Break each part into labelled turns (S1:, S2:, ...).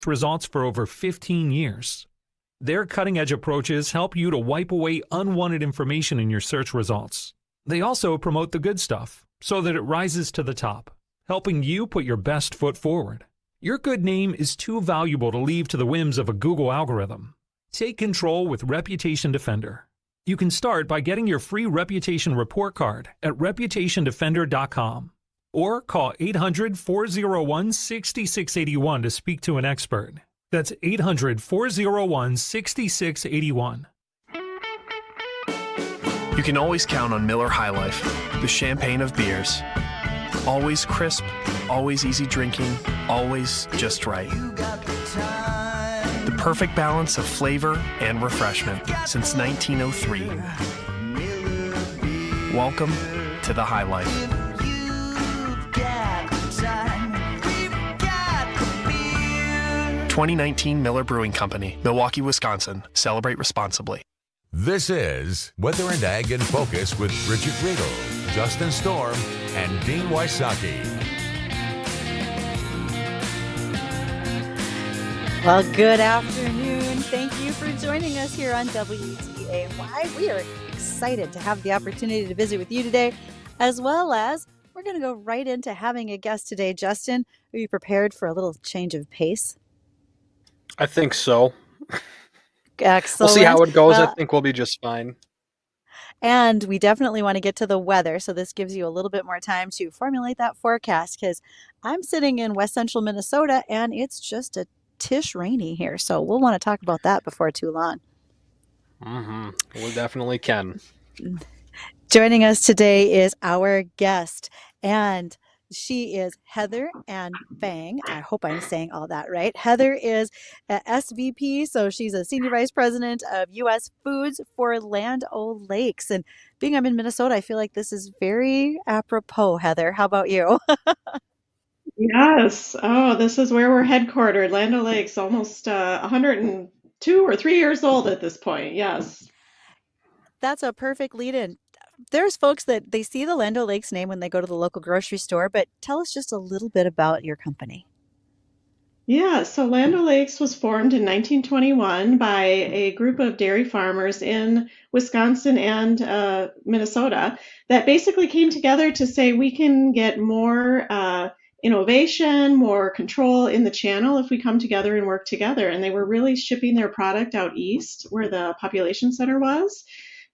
S1: search results for over 15 years. Their cutting-edge approaches help you to wipe away unwanted information in your search results. They also promote the good stuff so that it rises to the top, helping you put your best foot forward. Your good name is too valuable to leave to the whims of a Google algorithm. Take control with Reputation Defender. You can start by getting your free reputation report card at reputationdefender.com or call 800-401-6681 to speak to an expert. That's 800-401-6681.
S2: You can always count on Miller High Life, the champagne of beers. Always crisp, always easy drinking, always just right. The perfect balance of flavor and refreshment since 1903. Welcome to the High Life. 2019 Miller Brewing Company, Milwaukee, Wisconsin. Celebrate responsibly.
S3: This is Weather and Ag in Focus with Bridgette Readel, Justin Storm, and Dean Wysocki.
S4: Well, good afternoon. Thank you for joining us here on WDAY. We are excited to have the opportunity to visit with you today, as well as we're going to go right into having a guest today. Justin, are you prepared for a little change of pace?
S5: I think so.
S4: Excellent.
S5: We'll see how it goes.
S4: Well,
S5: I think we'll be just fine.
S4: and we definitely want to get to the weather, so this gives you a little bit more time to formulate that forecast, because I'm sitting in west central Minnesota, and it's just a tish rainy here, so we'll want to talk about that before too long.
S5: We definitely can.
S4: Joining us today is our guest, and she is Heather Anfang. I hope I'm saying all that right. Heather is a SVP, so she's a Senior Vice President of U.S. Foods for Land O'Lakes. And being I'm in Minnesota, I feel like this is very apropos, Heather. How about you?
S6: Yes. Oh, this is where we're headquartered. Land O'Lakes, almost 102 or 3 years old at this point. Yes.
S4: That's a perfect lead in. There's folks that they see the Land O'Lakes name when they go to the local grocery store, but tell us just a little bit about your company.
S6: Yeah, so Land O'Lakes was formed in 1921 by a group of dairy farmers in Wisconsin and Minnesota that basically came together to say we can get more innovation, more control in the channel if we come together and work together. And they were really shipping their product out east where the population center was.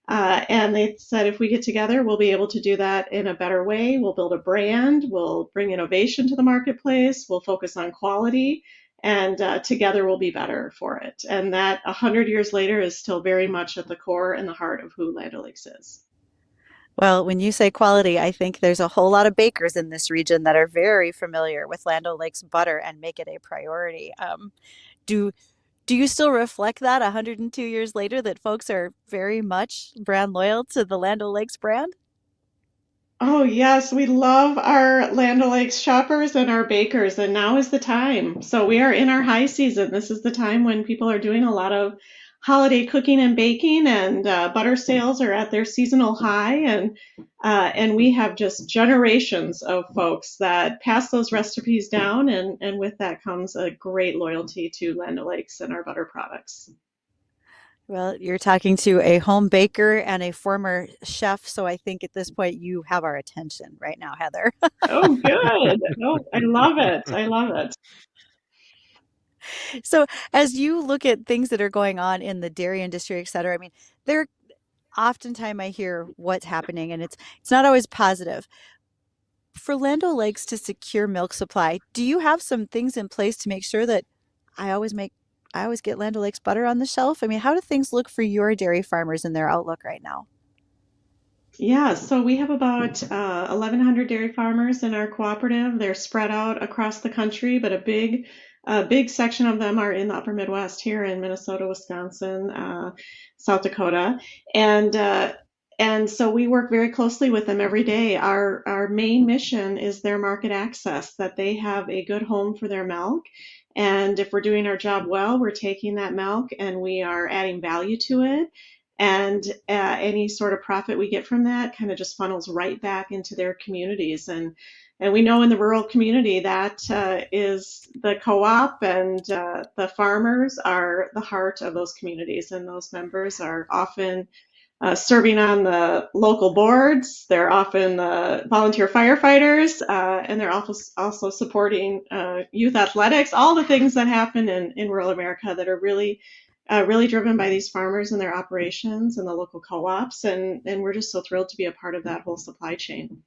S6: And they said, if we get together, we'll be able to do that in a better way. We'll build a brand, we'll bring innovation to the marketplace, we'll focus on quality, and together we'll be better for it. And that 100 years later is still very much at the core and the heart of who Land O'Lakes is.
S4: Well, when you say quality, I think there's a whole lot of bakers in this region that are very familiar with Land O'Lakes butter and make it a priority. Do you still reflect that 102 years later, that folks are very much brand loyal to the Land O'Lakes brand?
S6: Oh, yes, we love our Land O'Lakes shoppers and our bakers, and now is the time. So we are in our high season. This is the time when people are doing a lot of holiday cooking and baking, and butter sales are at their seasonal high, and we have just generations of folks that pass those recipes down, and with that comes a great loyalty to Land O'Lakes and our butter products.
S4: Well, you're talking to a home baker and a former chef, so I think at this point you have our attention right now, Heather.
S6: Oh, good. Oh, I love it. I love it.
S4: So as you look at things that are going on in the dairy industry, et cetera, I mean, there oftentimes I hear what's happening, and it's not always positive. For Land O'Lakes to secure milk supply, do you have some things in place to make sure that I always get Land O'Lakes butter on the shelf? I mean, how do things look for your dairy farmers and their outlook right now?
S6: Yeah, so we have about 1,100 dairy farmers in our cooperative. They're spread out across the country, but a big section of them are in the upper Midwest here in Minnesota, Wisconsin, South Dakota. And so we work very closely with them every day. Our main mission is their market access, that they have a good home for their milk. And if we're doing our job well, we're taking that milk and we are adding value to it. And any sort of profit we get from that kind of just funnels right back into their communities. And And we know in the rural community that is the co-op, and the farmers are the heart of those communities, and those members are often serving on the local boards. They're often volunteer firefighters, and they're also supporting youth athletics, all the things that happen in rural America that are really driven by these farmers and their operations and the local co-ops. And we're just so thrilled to be a part of that whole supply chain.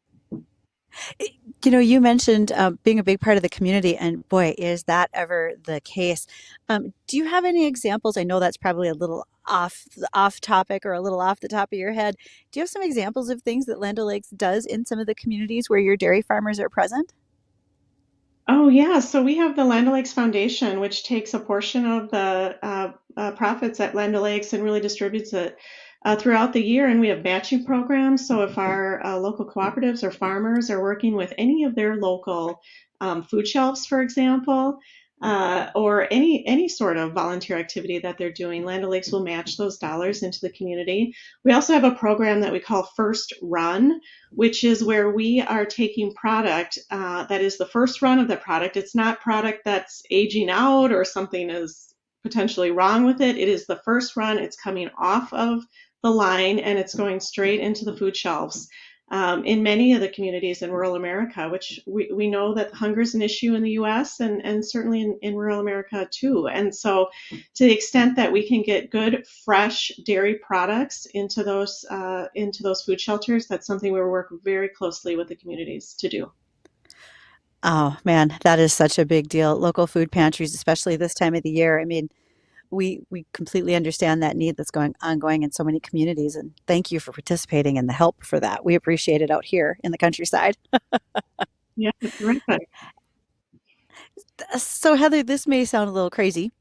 S4: You mentioned being a big part of the community, and boy, is that ever the case. Do you have any examples? I know that's probably a little off topic or a little off the top of your head. Do you have some examples of things that Land O'Lakes does in some of the communities where your dairy farmers are present?
S6: Oh, yeah. So we have the Land O'Lakes Foundation, which takes a portion of the profits at Land O'Lakes and really distributes it throughout the year. And we have matching programs. So if our local cooperatives or farmers are working with any of their local food shelves, for example, or any sort of volunteer activity that they're doing, Land O'Lakes will match those dollars into the community. We also have a program that we call First Run, which is where we are taking product that is the first run of the product. It's not product that's aging out or something is potentially wrong with it. It is the first run. It's coming off of the line and it's going straight into the food shelves. In many of the communities in rural America, which we know that hunger is an issue in the U.S. and certainly in rural America too. And so to the extent that we can get good, fresh dairy products into those food shelters, that's something we work very closely with the communities to do.
S4: Oh man, that is such a big deal. Local food pantries, especially this time of the year. I mean, we completely understand that need that's ongoing in so many communities, and thank you for participating in the help for that. We appreciate it out here in the countryside.
S6: Yeah, terrific.
S4: So Heather, this may sound a little crazy,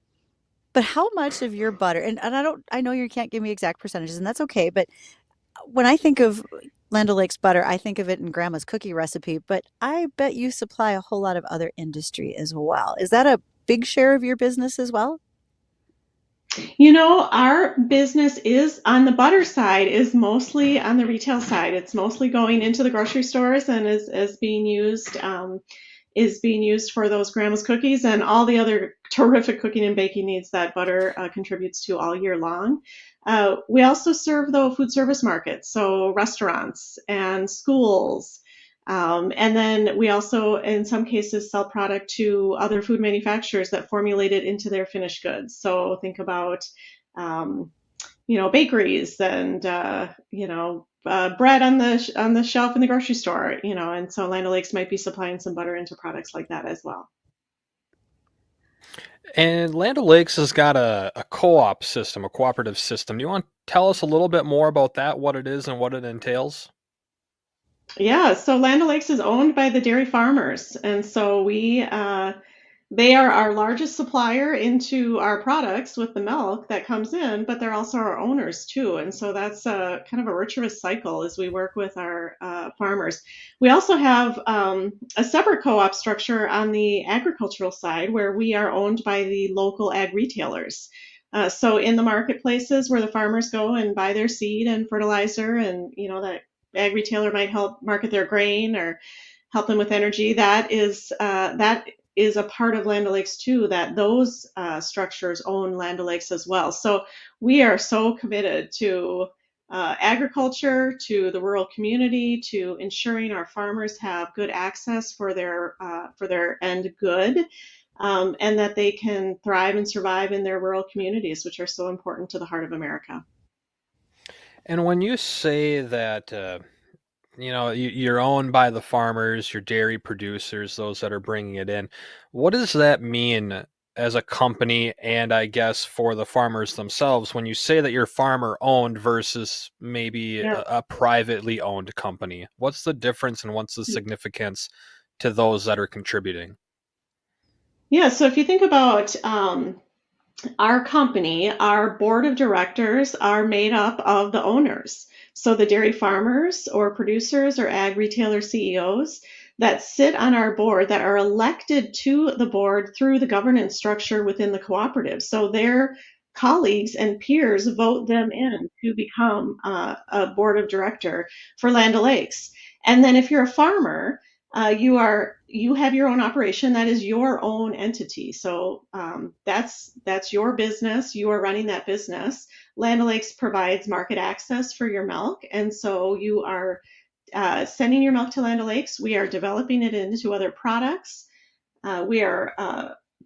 S4: but how much of your butter, and I know you can't give me exact percentages, and that's okay, but when I think of Land O'Lakes butter, I think of it in grandma's cookie recipe, but I bet you supply a whole lot of other industry as well. Is that a big share of your business as well?
S6: Our business is on the butter side, is mostly on the retail side. It's mostly going into the grocery stores and is being used for those grandma's cookies and all the other terrific cooking and baking needs that butter contributes to all year long. We also serve the food service markets, so restaurants and schools. And then we also, in some cases, sell product to other food manufacturers that formulate it into their finished goods. So think about, bakeries and, bread on the shelf in the grocery store, and so Land O'Lakes might be supplying some butter into products like that as well.
S5: And Land O'Lakes has got a co-op system, a cooperative system. Do you want to tell us a little bit more about that, what it is and what it entails?
S6: Yeah, so Land O'Lakes is owned by the dairy farmers, and so they are our largest supplier into our products with the milk that comes in, but they're also our owners too, and so that's a kind of a virtuous cycle as we work with our farmers. We also have a separate co-op structure on the agricultural side where we are owned by the local ag retailers. So in the marketplaces where the farmers go and buy their seed and fertilizer, and that ag retailer might help market their grain or help them with energy. That is a part of Land O'Lakes too, that those structures own Land O'Lakes as well. So we are so committed to agriculture, to the rural community, to ensuring our farmers have good access for their end good, and that they can thrive and survive in their rural communities, which are so important to the heart of America.
S5: And when you say that, you're owned by the farmers, your dairy producers, those that are bringing it in, what does that mean as a company and I guess for the farmers themselves when you say that you're farmer owned versus maybe
S6: Yeah.
S5: a privately owned company? What's the difference and what's the significance to those that are contributing?
S6: Yeah, so if you think about our company, our board of directors are made up of the owners. So the dairy farmers or producers or ag retailer CEOs that sit on our board that are elected to the board through the governance structure within the cooperative. So their colleagues and peers vote them in to become a board of director for Land O'Lakes. And then if you're a farmer, you have your own operation. That is your own entity. So that's your business. You are running that business. Land O'Lakes provides market access for your milk, and so you are sending your milk to Land O'Lakes. We are developing it into other products. We are,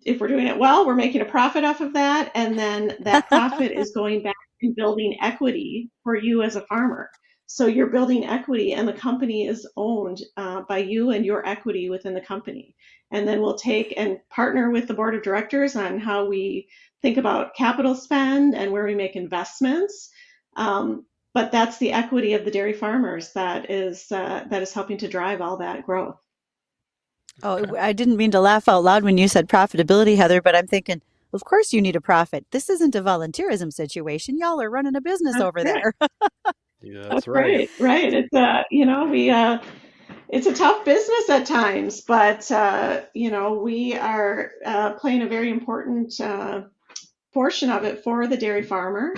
S6: if we're doing it well, we're making a profit off of that, and then that profit is going back and building equity for you as a farmer. So you're building equity, and the company is owned by you and your equity within the company. And then we'll take and partner with the board of directors on how we think about capital spend and where we make investments. But that's the equity of the dairy farmers that is helping to drive all that growth.
S4: Oh, I didn't mean to laugh out loud when you said profitability, Heather, but I'm thinking, of course you need a profit. This isn't a volunteerism situation. Y'all are running a business
S6: That's
S4: over
S6: right.
S4: there.
S5: Yeah,
S6: That's
S5: that's right.
S6: right. It's it's a tough business at times, but we are playing a very important portion of it for the dairy farmer.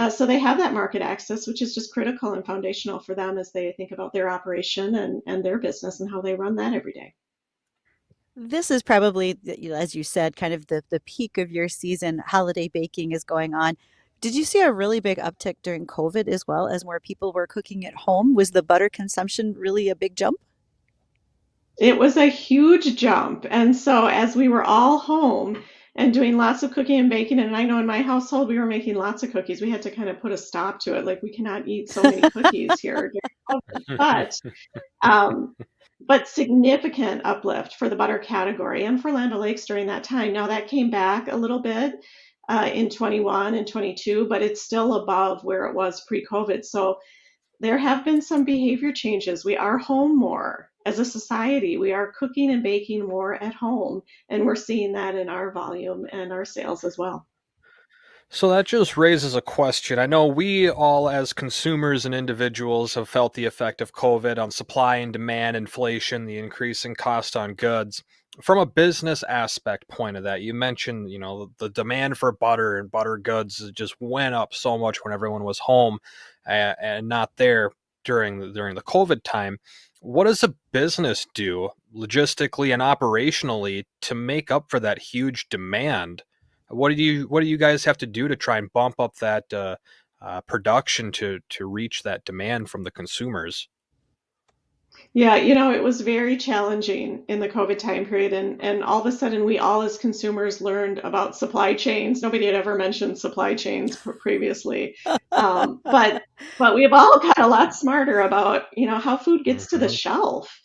S6: So they have that market access, which is just critical and foundational for them as they think about their operation and their business and how they run that every day.
S4: This is probably, as you said, kind of the peak of your season. Holiday baking is going on. Did you see a really big uptick during COVID as well, as more people were cooking at home? Was the butter consumption really a big jump?
S6: It was a huge jump. And so as we were all home and doing lots of cooking and baking, and I know in my household we were making lots of cookies. We had to kind of put a stop to it. Like we cannot eat so many cookies here during COVID. But significant uplift for the butter category and for Land O'Lakes during that time. Now that came back a little bit in 21 and 22, but it's still above where it was pre-COVID. So there have been some behavior changes. We are home more as a society. We are cooking and baking more at home, and we're seeing that in our volume and our sales as well.
S5: So that just raises a question. I know we all, as consumers and individuals, have felt the effect of COVID on supply and demand, inflation, the increasing cost on goods. From a business aspect point of that, you mentioned, the demand for butter and butter goods just went up so much when everyone was home and not there during the COVID time. What does a business do logistically and operationally to make up for that huge demand? What do you guys have to do to try and bump up that production to reach that demand from the consumers?
S6: Yeah, it was very challenging in the COVID time period, and all of a sudden we all as consumers learned about supply chains. Nobody had ever mentioned supply chains previously, but we've all got a lot smarter about how food gets to the
S5: Mhm.
S6: shelf,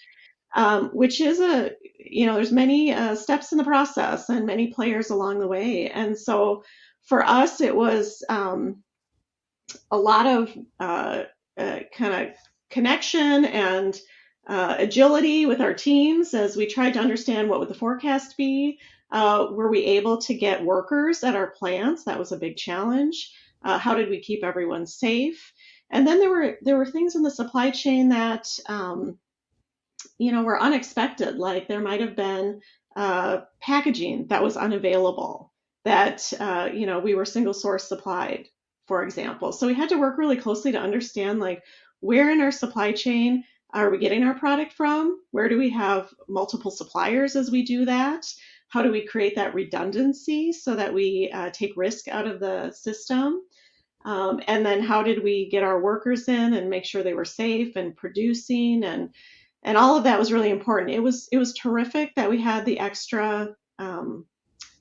S6: which is there's many steps in the process and many players along the way, and so for us it was a lot of kind of connection and agility with our teams as we tried to understand what would the forecast be. Were we able to get workers at our plants? That was a big challenge. How did we keep everyone safe? And then there were things in the supply chain that were unexpected. Like there might have been packaging that was unavailable. That we were single source supplied, for example. So we had to work really closely to understand like where in our supply chain are we getting our product from? Where do we have multiple suppliers as we do that? How do we create that redundancy so that we take risk out of the system? And then how did we get our workers in and make sure they were safe and producing and all of that was really important. It was terrific that we had the extra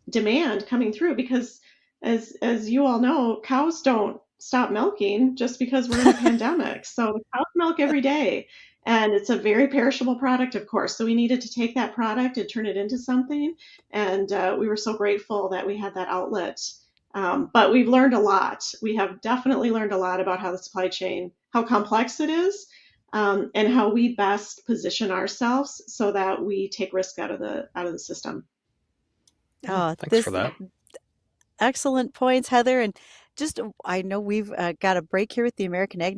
S6: demand coming through because as you all know, cows don't stop milking just because we're in a pandemic. So the cows milk every day. And it's a very perishable product, of course. So we needed to take that product and turn it into something. And we were so grateful that we had that outlet. But we've learned a lot. We have definitely learned a lot about how the supply chain, how complex it is, and how we best position ourselves so that we take risk out of the system.
S4: Oh,
S5: Thanks for
S4: this
S5: that.
S4: excellent points, Heather. And just, I know we've got a break here with the American Ag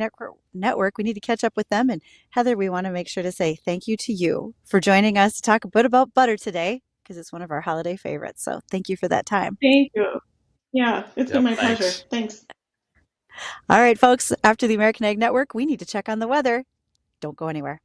S4: Network. We need to catch up with them. And Heather, we want to make sure to say thank you to you for joining us to talk a bit about butter today, because it's one of our holiday favorites. So thank you for that time.
S6: Thank you. Yeah, it's been
S5: Yep,
S6: my pleasure.
S5: thanks.
S6: Thanks.
S4: All right, folks, after the American Ag Network, we need to check on the weather. Don't go anywhere.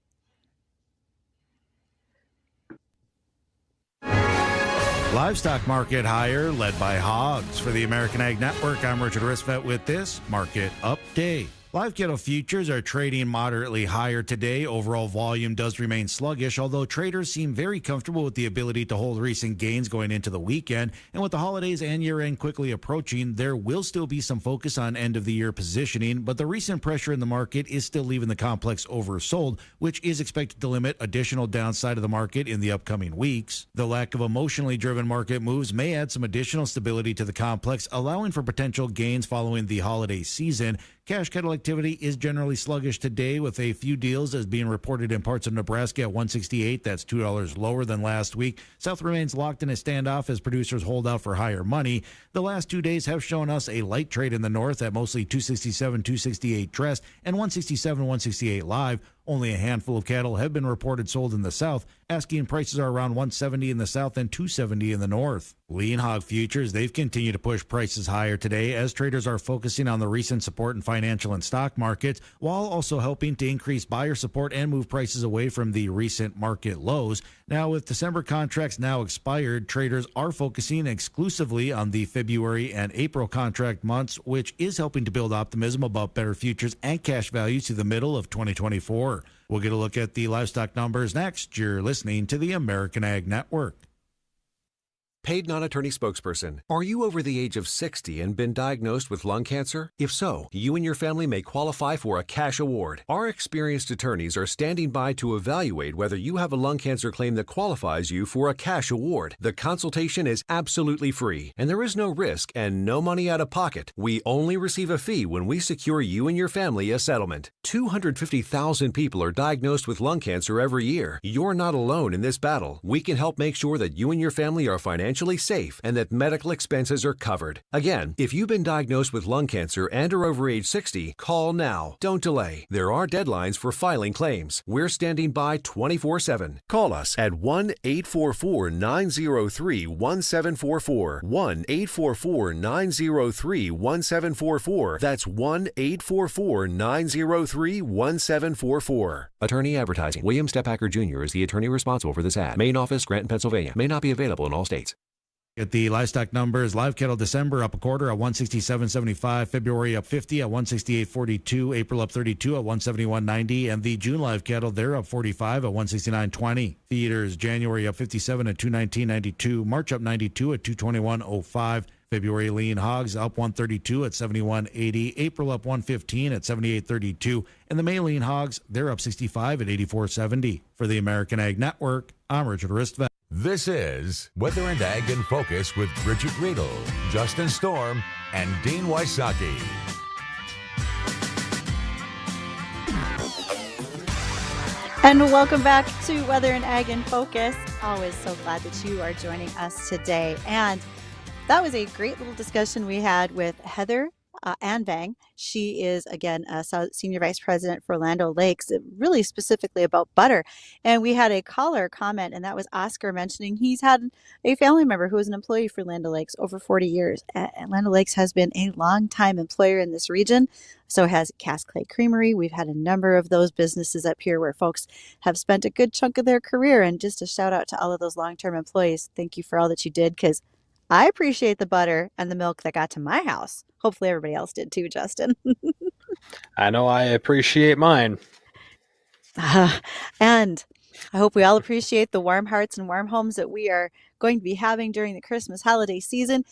S7: Livestock market higher, led by hogs. For the American Ag Network, I'm Richard Risvet with this market update. Live cattle futures are trading moderately higher today. Overall volume does remain sluggish, although traders seem very comfortable with the ability to hold recent gains going into the weekend. And with the holidays and year-end quickly approaching, there will still be some focus on end-of-the-year positioning, but the recent pressure in the market is still leaving the complex oversold, which is expected to limit additional downside of the market in the upcoming weeks. The lack of emotionally driven market moves may add some additional stability to the complex, allowing for potential gains following the holiday season. Cash cattle activity is generally sluggish today, with a few deals as being reported in parts of Nebraska at $168. That's $2 lower than last week. South remains locked in a standoff as producers hold out for higher money. The last 2 days have shown us a light trade in the north at mostly 267, 268 dressed and 167, 168 live. Only a handful of cattle have been reported sold in the south. Asking prices are around 170 in the south and 270 in the north. Lean hog futures, they've continued to push prices higher today as traders are focusing on the recent support in financial and stock markets, while also helping to increase buyer support and move prices away from the recent market lows. Now, with December contracts now expired, traders are focusing exclusively on the February and April contract months, which is helping to build optimism about better futures and cash values to the middle of 2024. We'll get a look at the livestock numbers next. You're listening to the American Ag Network.
S8: Paid non-attorney spokesperson. Are you over the age of 60 and been diagnosed with lung cancer? If so, you and your family may qualify for a cash award. Our experienced attorneys are standing by to evaluate whether you have a lung cancer claim that qualifies you for a cash award. The consultation is absolutely free, and there is no risk and no money out of pocket. We only receive a fee when we secure you and your family a settlement. 250,000 people are diagnosed with lung cancer every year. You're not alone in this battle. We can help make sure that you and your family are financially safe and that medical expenses are covered. Again, if you've been diagnosed with lung cancer and are over age 60, call now. Don't delay. There are deadlines for filing claims. We're standing by 24/7. Call us at 1-844-903-1744. 1-844-903-1744. That's 1-844-903-1744. Attorney advertising. William Stephacker Jr. is the attorney responsible for this ad. Main office, Granton, Pennsylvania. May not be available in all states.
S7: At the livestock numbers, live cattle December up a quarter at 167.75, February up 50 at 168.42, April up 32 at 171.90, and the June live cattle, they're up 45 at 169.20. Feeders January up 57 at 219.92, March up 92 at 221.05. February lean hogs up 132 at 71.80, April up 115 at 78.32, and the May lean hogs, they're up 65 at 84.70. For the American Ag Network, I'm Richard Risvet.
S3: This is Weather and Ag in Focus with Bridgette Readel, Justin Storm, and Dean Wysocki.
S4: And welcome back to Weather and Ag in Focus. Always so glad that you are joining us today. And that was a great little discussion we had with Heather Anfang. She is, again, a Senior Vice President for Land O'Lakes, really specifically about butter. And we had a caller comment, and that was Oscar mentioning he's had a family member who was an employee for Land O'Lakes over 40 years. And Land O'Lakes has been a long-time employer in this region. So has Cass Clay Creamery. We've had a number of those businesses up here where folks have spent a good chunk of their career. And just a shout out to all of those long-term employees. Thank you for all that you did, because I appreciate the butter and the milk that got to my house. Hopefully everybody else did too, Justin.
S5: I know I appreciate mine.
S4: And I hope we all appreciate the warm hearts and warm homes that we are going to be having during the Christmas holiday season.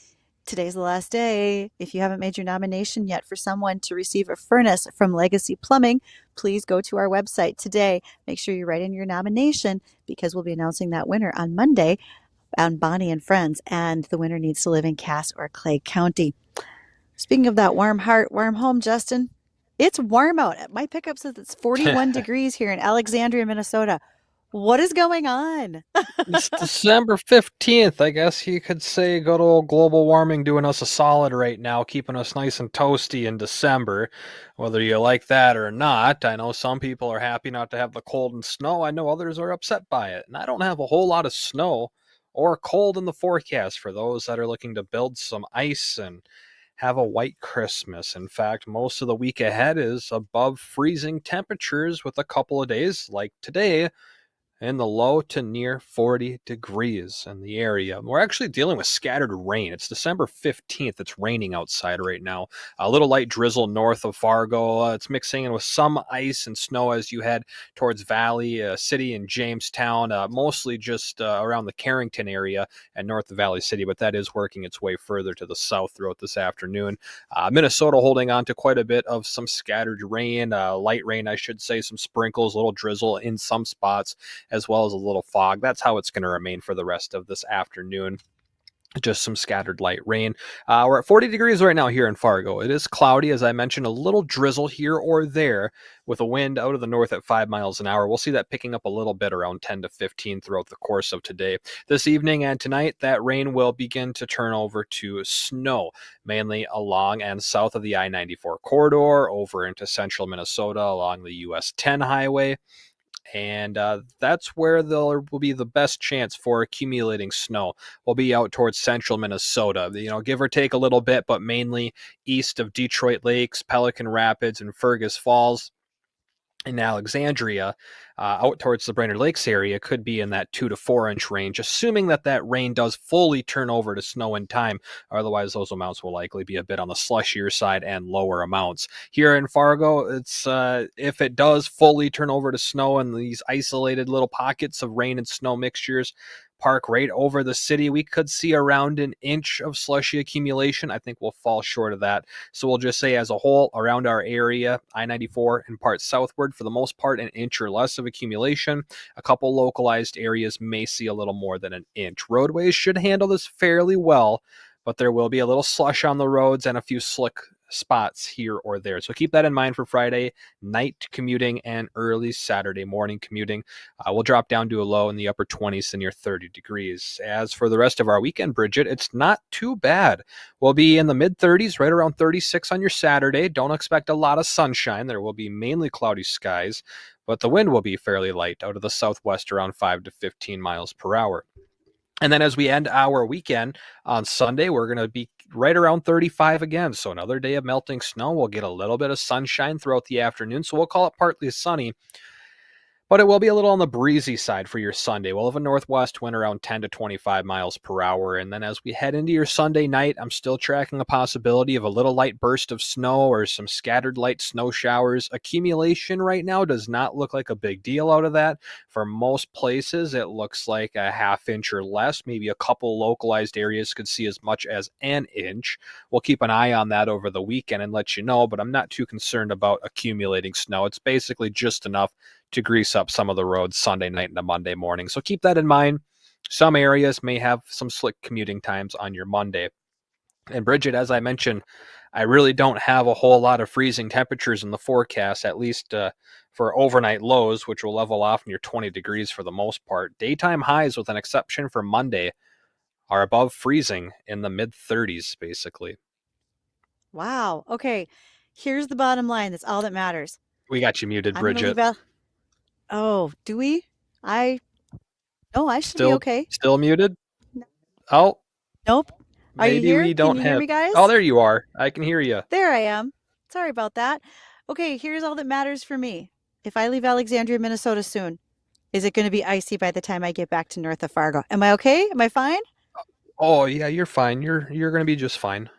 S4: Today's the last day. If you haven't made your nomination yet for someone to receive a furnace from Legacy Plumbing, please go to our website today. Make sure you write in your nomination, because we'll be announcing that winner on Monday on Bonnie and Friends, and the winner needs to live in Cass or Clay County. Speaking of that warm heart, warm home, Justin, it's warm out. My pickup says it's 41 degrees here in Alexandria, Minnesota. What is going on?
S5: It's December 15th. I guess you could say good old global warming doing us a solid right now, keeping us nice and toasty in December, whether you like that or not. I know some people are happy not to have the cold and snow. I know others are upset by it. And I don't have a whole lot of snow or cold in the forecast for those that are looking to build some ice and have a white Christmas. In fact, most of the week ahead is above freezing temperatures, with a couple of days like today in the low to near 40 degrees in the area. We're actually dealing with scattered rain. It's December 15th. It's raining outside right now. A little light drizzle north of Fargo. It's mixing in with some ice and snow as you head towards Valley City and Jamestown, mostly just around the Carrington area and north of Valley City, but that is working its way further to the south throughout this afternoon. Minnesota holding on to quite a bit of some scattered rain, light rain, I should say, some sprinkles, a little drizzle in some spots, as well as a little fog. That's how it's going to remain for the rest of this afternoon. Just some scattered light rain. We're at 40 degrees right now here in Fargo. It is cloudy, as I mentioned, a little drizzle here or there with a wind out of the north at 5 miles an hour. We'll see that picking up a little bit around 10 to 15 throughout the course of today. This evening and tonight, that rain will begin to turn over to snow, mainly along and south of the I-94 corridor, over into central Minnesota along the US 10 highway. And that's where there will be the best chance for accumulating snow. We'll be out towards central Minnesota, give or take a little bit, but mainly east of Detroit Lakes, Pelican Rapids, and Fergus Falls. In Alexandria, out towards the Brainerd Lakes area, could be in that 2 to 4 inch range, assuming that rain does fully turn over to snow in time. Otherwise, those amounts will likely be a bit on the slushier side and lower amounts. Here in Fargo, it's if it does fully turn over to snow and these isolated little pockets of rain and snow mixtures park right over the city, we could see around an inch of slushy accumulation. I think we'll fall short of that. So we'll just say as a whole, around our area, I-94 and parts southward, for the most part, an inch or less of accumulation. A couple localized areas may see a little more than an inch. Roadways should handle this fairly well, but there will be a little slush on the roads and a few slick spots here or there. So keep that in mind for Friday night commuting and early Saturday morning commuting. We'll drop down to a low in the upper 20s to near 30 degrees. As for the rest of our weekend, Bridgette, it's not too bad. We'll be in the mid 30s, right around 36 on your Saturday. Don't expect a lot of sunshine. There will be mainly cloudy skies, but the wind will be fairly light out of the southwest around 5 to 15 miles per hour. And then as we end our weekend on Sunday, we're going to be right around 35 again. So another day of melting snow. We'll get a little bit of sunshine throughout the afternoon. So we'll call it partly sunny, but it will be a little on the breezy side for your Sunday. We'll have a northwest wind around 10 to 25 miles per hour. And then as we head into your Sunday night, I'm still tracking a possibility of a little light burst of snow or some scattered light snow showers. Accumulation right now does not look like a big deal out of that. For most places, it looks like a half inch or less. Maybe a couple localized areas could see as much as an inch. We'll keep an eye on that over the weekend and let you know, but I'm not too concerned about accumulating snow. It's basically just enough to grease up some of the roads Sunday night into Monday morning. So keep that in mind. Some areas may have some slick commuting times on your Monday. And Bridgette, as I mentioned, I really don't have a whole lot of freezing temperatures in the forecast, at least for overnight lows, which will level off near 20 degrees for the most part. Daytime highs, with an exception for Monday, are above freezing in the mid 30s, basically.
S4: Wow. Okay. Here's the bottom line. That's all that matters.
S5: We got you muted,
S4: I'm gonna leave
S5: Bridgette.
S4: out. Oh, do we? I should be okay.
S5: Still muted?
S4: No.
S5: Oh,
S4: Nope. Are you
S5: maybe
S4: here?
S5: we don't
S4: Can you hear me, guys?
S5: Oh, there you are. I can hear you.
S4: There I am. Sorry about that. Okay, here's all that matters for me. If I leave Alexandria, Minnesota soon, is it going to be icy by the time I get back to north of Fargo? Am I okay? Am I fine?
S5: Oh, yeah, you're fine. You're going to be just fine.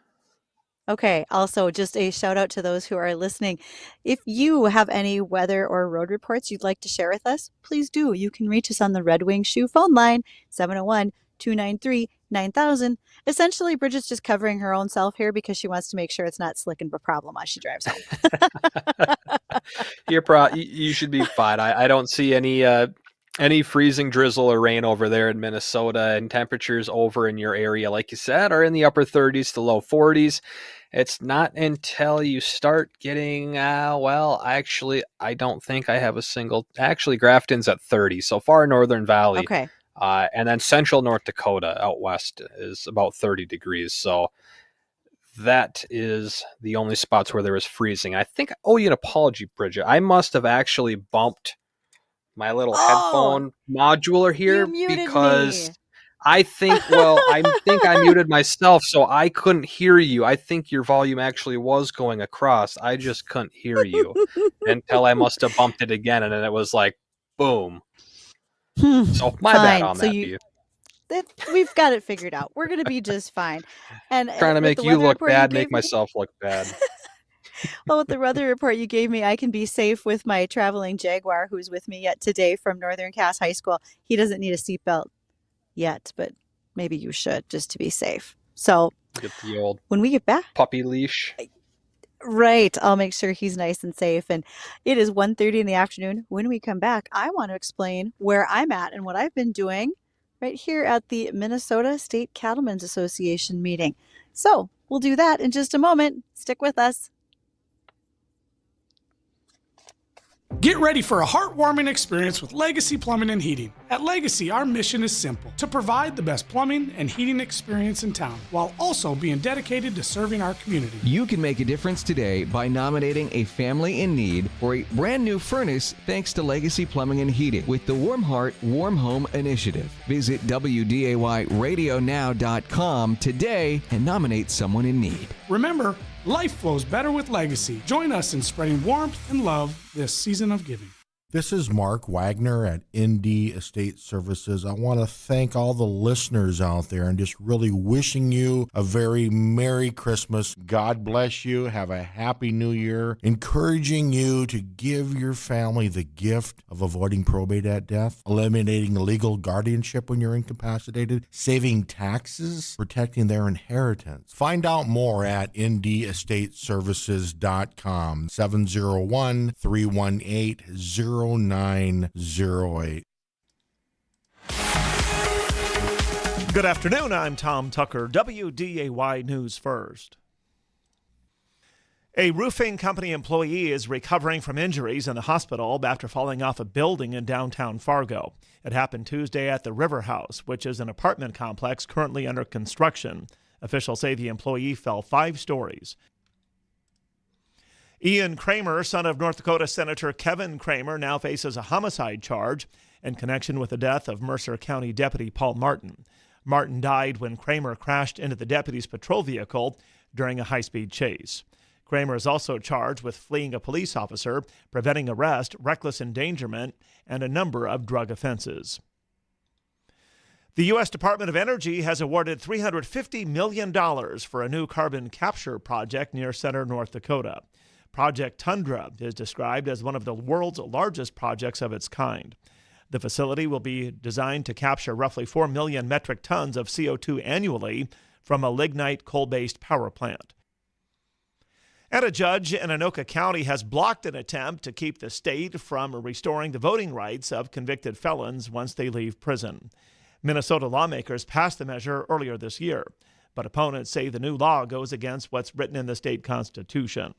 S4: Okay. Also, just a shout out to those who are listening. If you have any weather or road reports you'd like to share with us, please do. You can reach us on the Red Wing Shoe phone line, 701-293-9000. Essentially, Bridgette's just covering her own self here because she wants to make sure it's not slick and a problem as she drives home.
S5: You should be fine. I don't see any freezing drizzle or rain over there in Minnesota, and temperatures over in your area, like you said, are in the upper 30s to low 40s. It's not until you start getting, actually, I don't think I have a single, actually Grafton's at 30, so far Northern Valley.
S4: Okay.
S5: And then central North Dakota out west is about 30 degrees. So that is the only spots where there is freezing. I think, an apology, Bridgette. I must have actually bumped my little headphone modular here because me. I think I muted myself, so I couldn't hear you. I think your volume actually was going across. I just couldn't hear you until I must have bumped it again, and then it was like, boom. So my bad
S4: Fine.
S5: on
S4: So
S5: that,
S4: you,
S5: Beef.
S4: we've got it figured out. We're going to be just fine. And
S5: Trying to
S4: with
S5: make
S4: the
S5: you
S4: weather
S5: look
S4: report you
S5: bad,
S4: gave
S5: make
S4: me,
S5: myself look bad.
S4: well, with the weather report you gave me, I can be safe with my traveling Jaguar who's with me yet today from Northern Cass High School. He doesn't need a seatbelt yet, but maybe you should just to be safe. So
S5: Get the old
S4: when we get back,
S5: puppy leash.
S4: right, I'll make sure he's nice and safe. And it is 1:30 in the afternoon. When we come back, I want to explain where I'm at and what I've been doing right here at the Minnesota State Cattlemen's Association meeting. So we'll do that in just a moment. Stick with us.
S9: Get ready for a heartwarming experience with Legacy Plumbing and Heating. At Legacy, our mission is simple: to provide the best plumbing and heating experience in town, while also being dedicated to serving our community.
S10: You can make a difference today by nominating a family in need for a brand new furnace thanks to Legacy Plumbing and Heating with the Warm Heart, Warm Home initiative. Visit WDAYradionow.com today and nominate someone in need.
S9: Remember, life flows better with Legacy. Join us in spreading warmth and love this season of giving.
S11: This is Mark Wagner at ND Estate Services. I want to thank all the listeners out there and just really wishing you a very Merry Christmas. God bless you. Have a Happy New Year. Encouraging you to give your family the gift of avoiding probate at death, eliminating legal guardianship when you're incapacitated, saving taxes, protecting their inheritance. Find out more at ndestateservices.com, 701-318-0908.
S12: Good afternoon, I'm Tom Tucker, WDAY News First. A roofing company employee is recovering from injuries in the hospital after falling off a building in downtown Fargo. It happened Tuesday at the River House, which is an apartment complex currently under construction. Officials say the employee fell 5 stories. Ian Kramer, son of North Dakota Senator Kevin Kramer, now faces a homicide charge in connection with the death of Mercer County Deputy Paul Martin. Martin died when Kramer crashed into the deputy's patrol vehicle during a high-speed chase. Kramer is also charged with fleeing a police officer, preventing arrest, reckless endangerment, and a number of drug offenses. The U.S. Department of Energy has awarded $350 million for a new carbon capture project near Center, North Dakota. Project Tundra is described as one of the world's largest projects of its kind. The facility will be designed to capture roughly 4 million metric tons of CO2 annually from a lignite coal-based power plant. And a judge in Anoka County has blocked an attempt to keep the state from restoring the voting rights of convicted felons once they leave prison. Minnesota lawmakers passed the measure earlier this year, but opponents say the new law goes against what's written in the state constitution.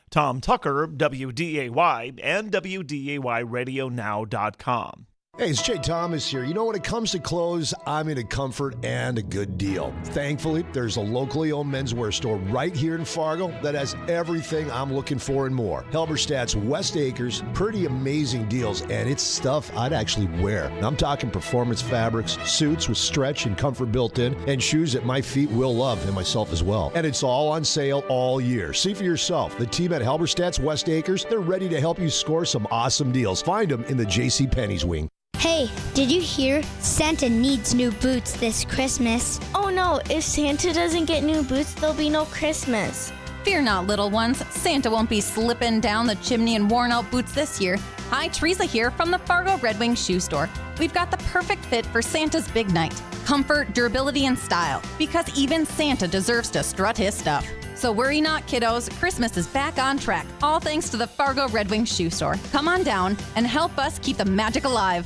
S12: Tom Tucker, WDAY, and WDAYradionow.com.
S13: Hey, it's Jay Thomas here. You know, when it comes to clothes, I'm into comfort and a good deal. Thankfully, there's a locally owned menswear store right here in Fargo that has everything I'm looking for and more. Halberstadt's West Acres, pretty amazing deals, and it's stuff I'd actually wear. I'm talking performance fabrics, suits with stretch and comfort built in, and shoes that my feet will love, and myself as well. And it's all on sale all year. See for yourself. The team at Halberstadt's West Acres, they're ready to help you score some awesome deals. Find them in the JCPenney's wing.
S14: Hey, did you hear? Santa needs new boots this Christmas.
S15: Oh no, if Santa doesn't get new boots, there'll be no Christmas.
S16: Fear not, little ones. Santa won't be slipping down the chimney in worn-out boots this year. Hi, Teresa here from the Fargo Red Wing Shoe Store. We've got the perfect fit for Santa's big night. Comfort, durability, and style. Because even Santa deserves to strut his stuff. So worry not, kiddos. Christmas is back on track. All thanks to the Fargo Red Wing Shoe Store. Come on down and help us keep the magic alive.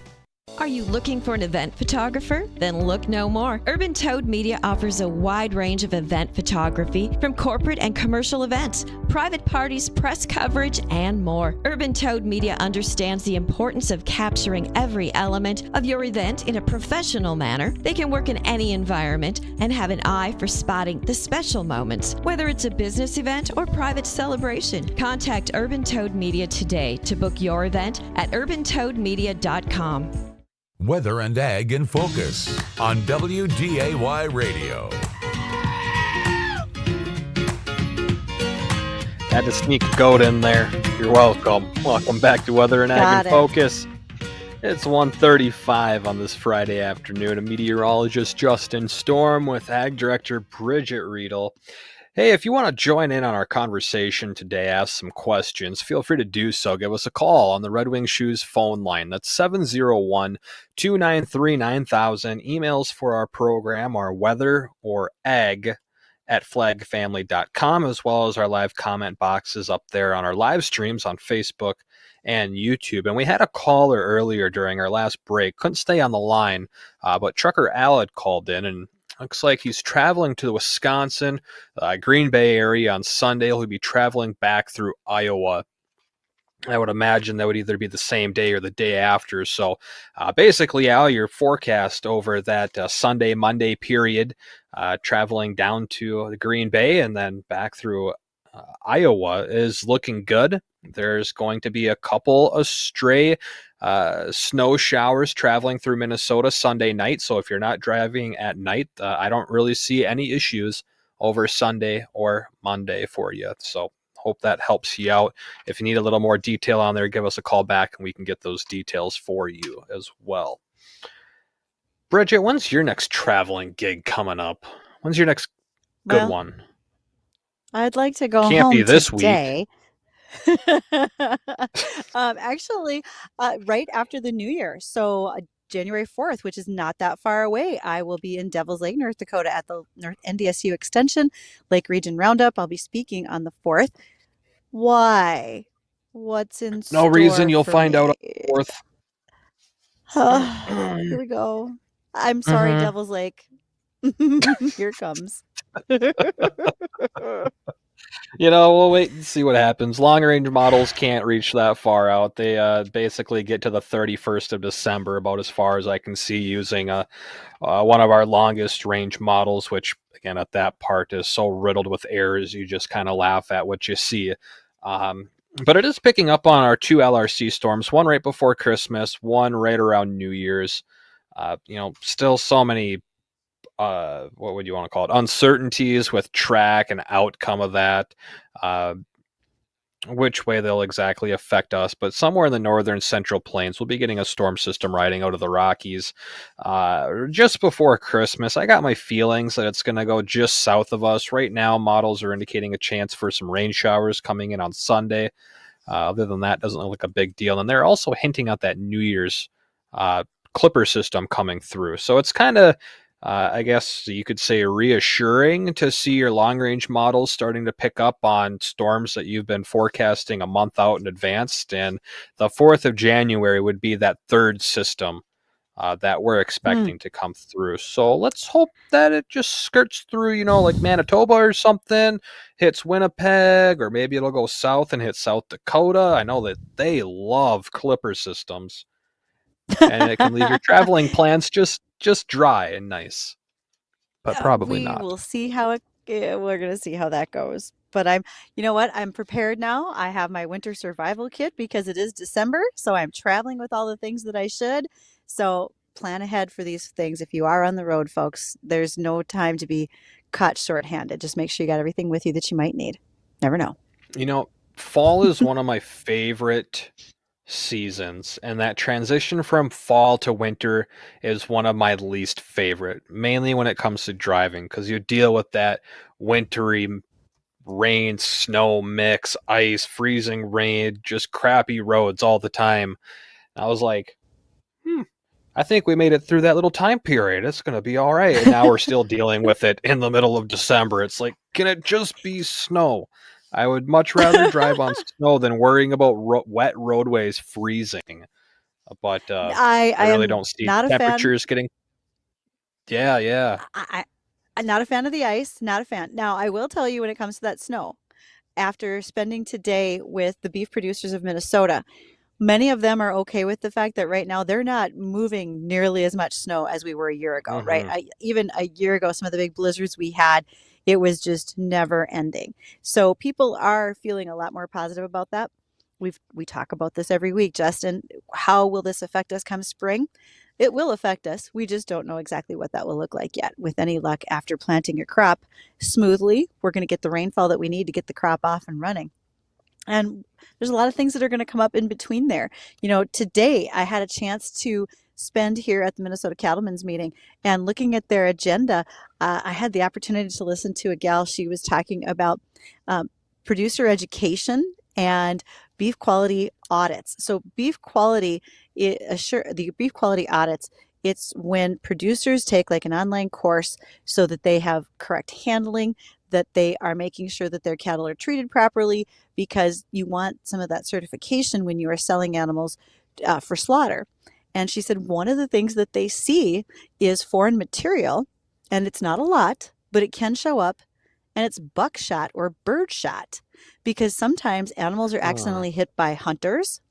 S17: Are you looking for an event photographer? Then look no more. Urban Toad Media offers a wide range of event photography from corporate and commercial events, private parties, press coverage, and more. Urban Toad Media understands the importance of capturing every element of your event in a professional manner. They can work in any environment and have an eye for spotting the special moments, whether it's a business event or private celebration. Contact Urban Toad Media today to book your event at urbantoadmedia.com.
S3: Weather and Ag in Focus on WDAY Radio.
S5: Had to sneak a goat in there. You're welcome. Welcome back to Weather and Ag in Focus. It's 1:35 on this Friday afternoon. A meteorologist, Justin Storm, with Ag Director Bridgette Readel. Hey, if you want to join in on our conversation today, ask some questions, feel free to do so. Give us a call on the Red Wing Shoes phone line. That's 701-293-9000. Emails for our program are weather or ag@flagfamily.com, as well as our live comment boxes up there on our live streams on Facebook and YouTube. And we had a caller earlier during our last break, couldn't stay on the line, but Trucker Al had called in, and looks like he's traveling to the Wisconsin, Green Bay area on Sunday. He'll be traveling back through Iowa. I would imagine that would either be the same day or the day after. So basically, Al, your forecast over that Sunday, Monday period, traveling down to the Green Bay and then back through Iowa is looking good. There's going to be a couple of stray snow showers traveling through Minnesota Sunday night. So if you're not driving at night, I don't really see any issues over Sunday or Monday for you. So hope that helps you out. If you need a little more detail on there, give us a call back and we can get those details for you as well. Bridgette, when's your next traveling gig coming up? When's your next good one?
S4: I'd like to go
S5: Can't
S4: home
S5: be this
S4: today. Actually, right after the New Year. So January 4th, which is not that far away, I will be in Devils Lake, North Dakota at the North NDSU Extension Lake Region Roundup. I'll be speaking on the 4th. Why? What's in store?
S5: No reason, you'll
S4: for
S5: find
S4: me?
S5: out on the 4th.
S4: Here we go. I'm sorry, Devils Lake. Here it comes.
S5: We'll wait and see what happens. Long range models can't reach that far out. They basically get to the 31st of December, about as far as I can see, using one of our longest range models, which, again, at that part is so riddled with errors, you just kind of laugh at what you see. But it is picking up on our two LRC storms, one right before Christmas, one right around New Year's. Still so many what would you want to call it? Uncertainties with track and outcome of that, which way they'll exactly affect us. But somewhere in the northern central plains, we'll be getting a storm system riding out of the Rockies just before Christmas. I got my feelings that it's going to go just south of us. Right now, models are indicating a chance for some rain showers coming in on Sunday. Other than that, doesn't look like a big deal. And they're also hinting at that New Year's Clipper system coming through. So it's kind of, I guess you could say, reassuring to see your long-range models starting to pick up on storms that you've been forecasting a month out in advance. And the 4th of January would be that third system that we're expecting to come through. So let's hope that it just skirts through, like Manitoba or something, hits Winnipeg, or maybe it'll go south and hit South Dakota. I know that they love Clipper systems. And it can leave your traveling plans just dry and nice, but probably not.
S4: We'll see how we're going to see how that goes. But you know what? I'm prepared now. I have my winter survival kit because it is December. So I'm traveling with all the things that I should. So plan ahead for these things. If you are on the road, folks, there's no time to be caught shorthanded. Just make sure you got everything with you that you might need. Never know.
S5: Fall is one of my favorite seasons, and that transition from fall to winter is one of my least favorite, mainly when it comes to driving, because you deal with that wintry rain, snow mix, ice, freezing rain, just crappy roads all the time. And I was like, I think we made it through that little time period. It's going to be all right. And now we're still dealing with it in the middle of December. It's like, can it just be snow? I would much rather drive on snow than worrying about wet roadways freezing. But I really don't see temperatures getting. Yeah.
S4: I'm not a fan of the ice. Not a fan. Now, I will tell you, when it comes to that snow, after spending today with the beef producers of Minnesota, many of them are okay with the fact that right now they're not moving nearly as much snow as we were a year ago, right? Even a year ago, some of the big blizzards we had, it was just never ending. So people are feeling a lot more positive about that. We talk about this every week, Justin. How will this affect us come spring? It will affect us. We just don't know exactly what that will look like yet. With any luck, after planting your crop smoothly, we're going to get the rainfall that we need to get the crop off and running. And there's a lot of things that are going to come up in between there. Today I had a chance to spend here at the Minnesota Cattlemen's meeting, and looking at their agenda, I had the opportunity to listen to a gal. She was talking about producer education and beef quality audits. So beef quality, the beef quality audits, it's when producers take like an online course so that they have correct handling, that they are making sure that their cattle are treated properly, because you want some of that certification when you are selling animals for slaughter. And she said one of the things that they see is foreign material, and it's not a lot, but it can show up, and it's buckshot or birdshot, because sometimes animals are accidentally hit by hunters.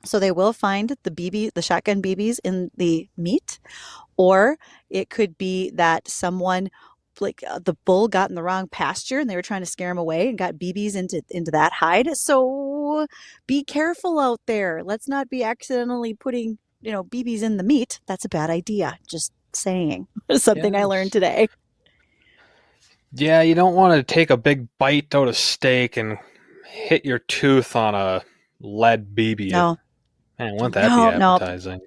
S4: So they will find the shotgun BBs in the meat, or it could be that someone, like the bull got in the wrong pasture and they were trying to scare him away and got BBs into that hide. So be careful out there. Let's not be accidentally putting, BBs in the meat. That's a bad idea. Just saying. Something I learned today.
S5: Yeah, you don't want to take a big bite out of steak and hit your tooth on a lead BB.
S4: No.
S5: Man, wouldn't that be appetizing?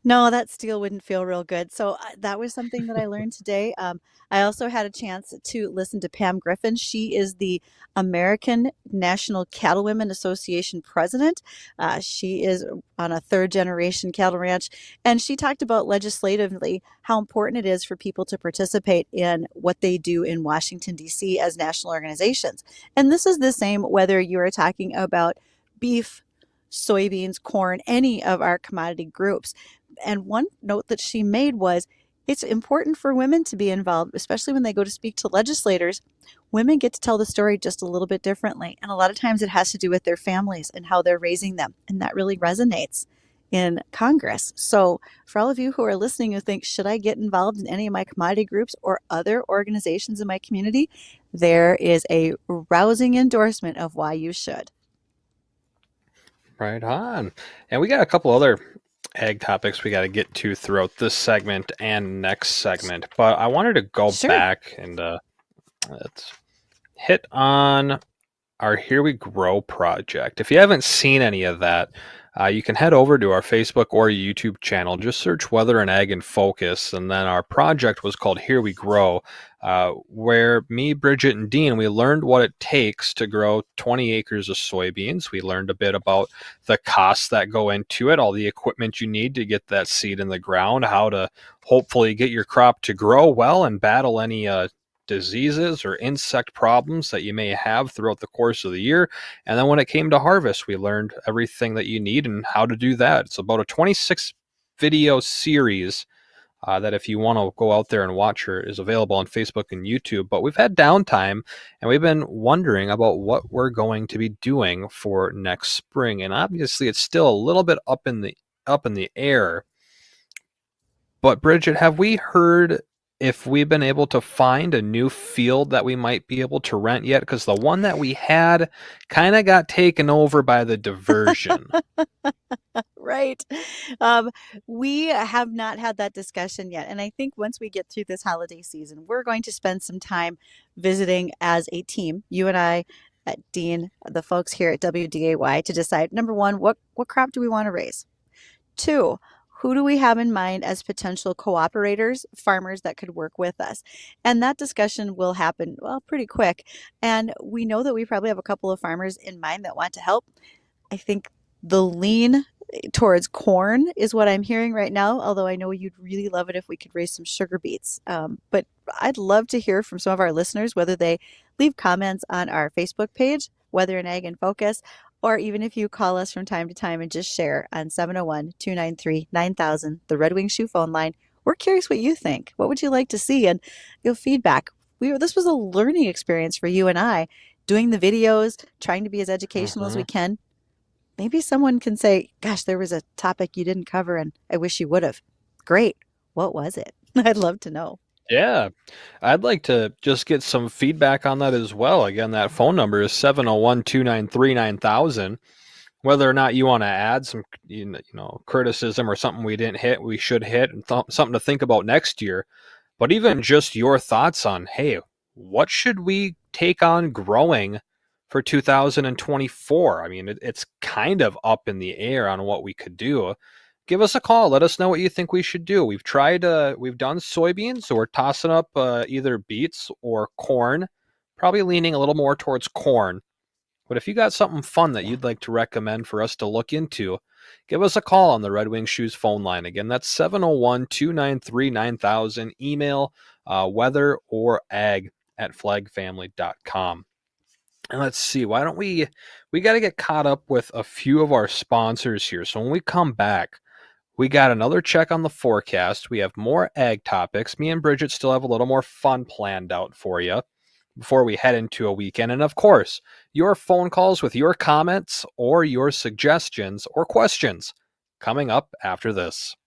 S4: No, that steel wouldn't feel real good. So that was something that I learned today. I also had a chance to listen to Pam Griffin. She is the American National Cattlewomen Association president. She is on a third-generation cattle ranch, and she talked about legislatively how important it is for people to participate in what they do in Washington, D.C. as national organizations. And this is the same whether you are talking about beef, soybeans, corn, any of our commodity groups. And one note that she made was it's important for women to be involved, especially when they go to speak to legislators. Women get to tell the story just a little bit differently. And a lot of times it has to do with their families and how they're raising them. And that really resonates in Congress. So for all of you who are listening who think, should I get involved in any of my commodity groups or other organizations in my community? There is a rousing endorsement of why you should.
S5: Right on. And we got a couple other ag topics we got to get to throughout this segment and next segment, but I wanted to go back and let's hit on our Here We Grow project. If you haven't seen any of that, you can head over to our Facebook or YouTube channel. Just search Weather and Ag in Focus, and then our project was called Here We Grow, where me, Bridgette, and Dean, we learned what it takes to grow 20 acres of soybeans. We learned a bit about the costs that go into it, all the equipment you need to get that seed in the ground, how to hopefully get your crop to grow well and battle any diseases or insect problems that you may have throughout the course of the year. And then when it came to harvest, we learned everything that you need and how to do that. It's about a 26 video series that if you want to go out there and watch her is available on Facebook and YouTube. But we've had downtime and we've been wondering about what we're going to be doing for next spring. And obviously it's still a little bit up in the air. But Bridgette, have we heard if we've been able to find a new field that we might be able to rent yet? Because the one that we had kind of got taken over by the diversion.
S4: Right. We have not had that discussion yet. And I think once we get through this holiday season, we're going to spend some time visiting as a team, you and I, Dean, the folks here at WDAY, to decide, number one, what crop do we want to raise? Two, who do we have in mind as potential cooperators, farmers that could work with us? And that discussion will happen, pretty quick. And we know that we probably have a couple of farmers in mind that want to help. I think the lean towards corn is what I'm hearing right now, although I know you'd really love it if we could raise some sugar beets. But I'd love to hear from some of our listeners, whether they leave comments on our Facebook page, Weather and Ag in Focus, or even if you call us from time to time and just share on 701-293-9000, the Red Wing Shoe phone line. We're curious what you think. What would you like to see? And your feedback. This was a learning experience for you and I, doing the videos, trying to be as educational as we can. Maybe someone can say, gosh, there was a topic you didn't cover and I wish you would have. Great. What was it? I'd love to know.
S5: Yeah, I'd like to just get some feedback on that as well. Again, that phone number is 701-293-9000. Whether or not you want to add some, criticism or something we didn't hit, we should hit, and something to think about next year. But even just your thoughts on, hey, what should we take on growing for 2024. I mean, it's kind of up in the air on what we could do. Give us a call. Let us know what you think we should do. We've done soybeans, so we're tossing up either beets or corn, probably leaning a little more towards corn. But if you got something fun that you'd like to recommend for us to look into, give us a call on the Red Wing Shoes phone line. Again, that's 701-293-9000. Email weather or ag at flagfamily.com. And let's see, why don't we got to get caught up with a few of our sponsors here. So when we come back, we got another check on the forecast. We have more ag topics. Me and Bridgette still have a little more fun planned out for you before we head into a weekend. And of course, your phone calls with your comments or your suggestions or questions coming up after this.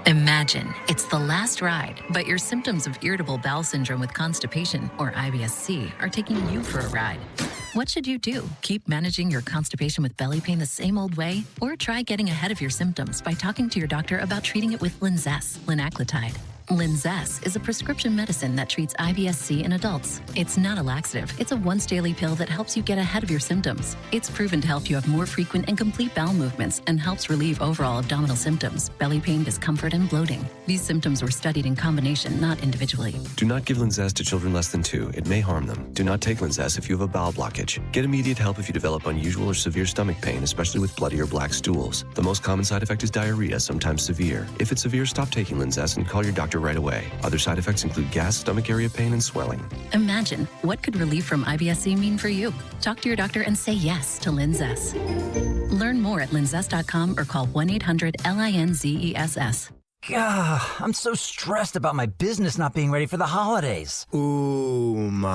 S18: Imagine it's the last ride, but your symptoms of irritable bowel syndrome with constipation, or IBS-C, are taking you for a ride. What should you do? Keep managing your constipation with belly pain the same old way? Or try getting ahead of your symptoms by talking to your doctor about treating it with Linzess, linaclotide. Linzess is a prescription medicine that treats IBS-C in adults. It's not a laxative. It's a once-daily pill that helps you get ahead of your symptoms. It's proven to help you have more frequent and complete bowel movements and helps relieve overall abdominal symptoms, belly pain, discomfort, and bloating. These symptoms were studied in combination, not individually.
S19: Do not give Linzess to children less than 2. It may harm them. Do not take Linzess if you have a bowel blockage. Get immediate help if you develop unusual or severe stomach pain, especially with bloody or black stools. The most common side effect is diarrhea, sometimes severe. If it's severe, stop taking Linzess and call your doctor right away. Other side effects include gas, stomach area pain, and swelling.
S18: Imagine, what could relief from IBS-C mean for you? Talk to your doctor and say yes to Linzess. Learn more at linzess.com or call 1-800-LINZESS.
S20: Gah, I'm so stressed about my business not being ready for the holidays.
S21: Uma.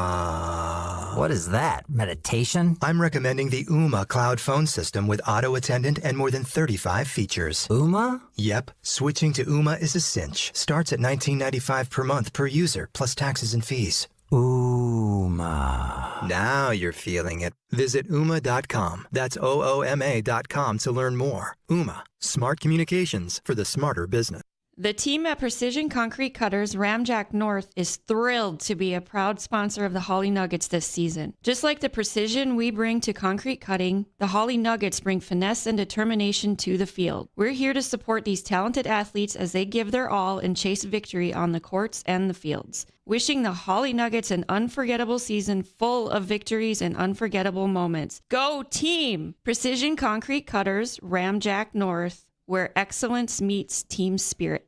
S20: What is that, meditation?
S21: I'm recommending the Uma cloud phone system with auto attendant and more than 35 features.
S20: Uma?
S21: Yep, switching to Uma is a cinch. Starts at $19.95 per month per user, plus taxes and fees.
S20: Uma.
S21: Now you're feeling it. Visit Uma.com. That's OOMA.com to learn more. Uma, smart communications for the smarter business.
S22: The team at Precision Concrete Cutters Ramjack North is thrilled to be a proud sponsor of the Holly Nuggets this season. Just like the precision we bring to concrete cutting, the Holly Nuggets bring finesse and determination to the field. We're here to support these talented athletes as they give their all and chase victory on the courts and the fields. Wishing the Holly Nuggets an unforgettable season full of victories and unforgettable moments. Go team! Precision Concrete Cutters Ramjack North, where excellence meets team spirit.